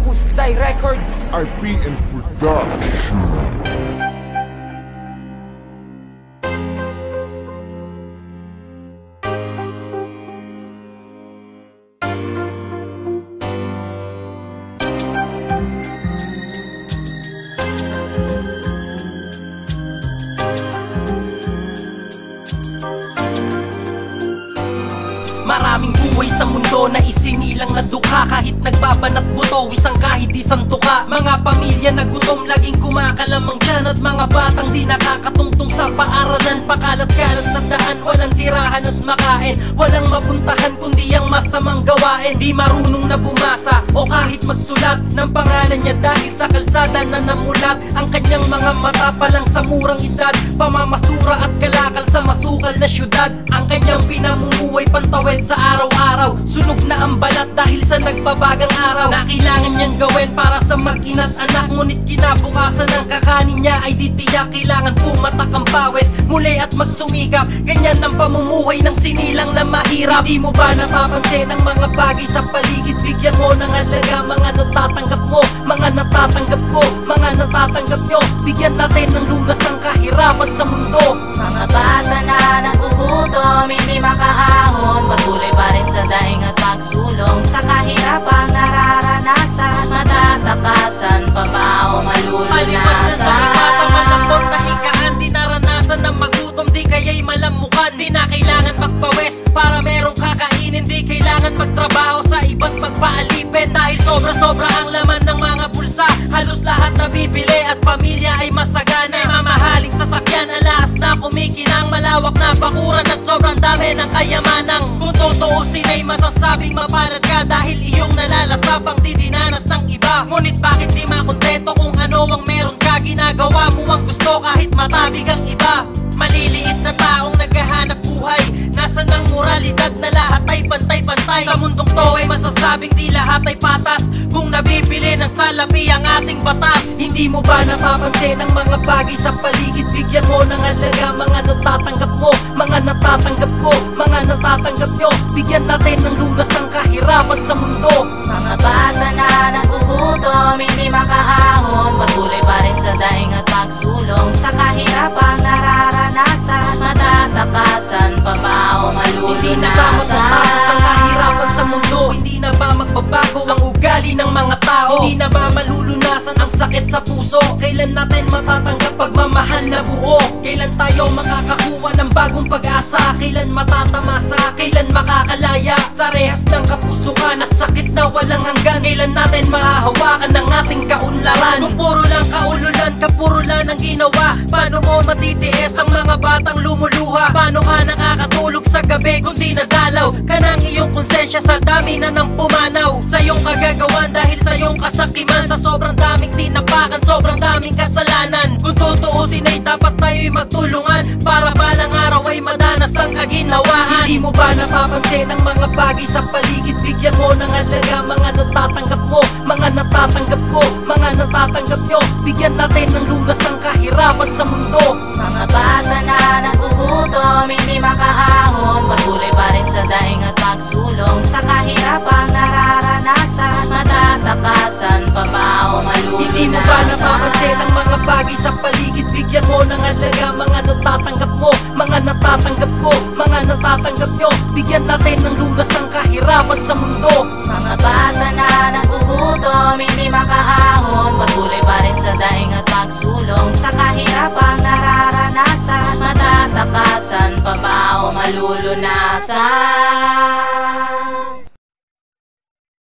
Pusday Records, RPN Production. Maraming buhay sa mundo na isinilang na dukha. Kahit nagbabanat buto, isang kahit isang tuka. Mga pamilya na gutom, laging kumakalamang dyan. At mga batang di nakakatungtong sa paaralan. Pakalat-kalat sa daan, walang tirahan at makain. Walang mapuntahan kundi ang masamang gawain. Di marunong na bumasa o kahit magsulat ng pangalan niya dahil sa kalsada na namulat. Ang kanyang mga mata pa lang sa murang edad, pamamasura at kalakal sa masukal na syudad. Ang kanyang pinamumuhay pantawid sa araw-araw, sunog na ang balat dahil sa nagbabagang araw na kailangan niyang gawin para sa mag-ina't anak. Ngunit kinabukasan ng kakanin niya ay di tiyak, kailangan pumatak ang pawis muli at magsumikap. Ganyan ang pamumuhay ng sinilang na mahirap. Di mo ba napapansin ang mga bagay sa paligid? Bigyan mo ng halaga mga natatanggap mo, mga natatanggap ko, mga natatanggap nyo. Bigyan natin ng lunas ang kahirapan sa mundo. Mga bata na nagugutom, hindi makaahon, patuloy pa rin sa daing at magsulong sa kahirapang nararanasan. Matatakasan pa ba o malulunasan? Palipas na sa iba sa malambot na higaan, di naranasan ng magutom, di kaya'y malamukan. Di na kailangan magpawes para merong kakainin, di kailangan magtrabaho sa iba't magpaalipin. Dahil sobra-sobra ang laman ng mga bulsa, halos lahat nabibili at pamilya ay masagana. Mamahaling sasakyan, alas na kumikinang, malawak na bakuran at sobrang dami ng kayamanang. Kung tutuusin ay masasabing mapalad ka dahil iyong nalalasapang di dinanas ng iba. Ngunit bakit di makontento kung ano ang meron ka? Ginagawa mo ang gusto kahit matabig ang iba. Maliliit na taong naghahanap buhay, nasa ng moralidad na lahat ay pantay-pantay. Sa mundong to ay masasabing di lahat ay patas kung nabibili ng salapi ang ating batas. Hindi mo ba napapansin ang mga bagay sa paligid? Bigyan mo ng halaga mga natatanggap mo, mga natatanggap ko, mga natatanggap nyo. Bigyan natin ng lunas ang kahirapan sa mundo. Mga bata na nagugutom, hindi makaahon, patuloy pa rin sa daing at magsulong sa kahirapang nararanasan. Matatakasan pa ba o malulunasan? Hindi na ba matatapos ang kahirapan sa mundo? Hindi na ba magbabago ang ugali ng mga tao? Hindi na ba malulunasan ang sakit sa puso? Kailan natin matatanggap pagmamahal na buo? Kailan tayo makakakuha ng bagong pag-asa? Kailan matatamasa? Kailan makakalaya sa rehas ng kapusukan at sakit na walang hanggan? Kailan natin mahahawakan ng ating kaunlaran? Kung puro lang kaululan, kapurulan ang ginawa, paano mo matitiis ang mga batang lumuluha? Paano ka nakakatulog sa gabi kung di nadalaw ka ng iyong konsensya sa dami na nang pumanaw sa iyong kagagawan dahil sa iyong kasakiman? Sa sobrang daming tinapakan, sobrang daming kasalanan. Kung tutuusin ay dapat tayo'y magtulungan para balang araw ay madanas ang kaginhawaan. Hindi mo ba napapansin ang mga bagay sa paligid? Bigyan mo ng halaga mga natatanggap mo, mga natatanggap ko, mga natatanggap nyo. Bigyan natin ng lunas ang kahirapan sa mundo. Mga bata na nagugutom, hindi makaahon, patuloy pa rin sa daing at magsulong sa kahirapang nararanasan. Matatakasan pa ba o malulunasan? Hindi mo ba napapansin ang mga bagay sa paligid? Bigyan mo ng halaga mga natatanggap mo, mga natatanggap ko, mga natatanggap nyo. Bigyan natin ng lunas ang kahirapan sa mundo. Mga bata na nagugutom, hindi makaahon, patuloy pa rin sa daing at magsulong sa kahirapang nararanasan. Matatakasan pa ba o malulunasan?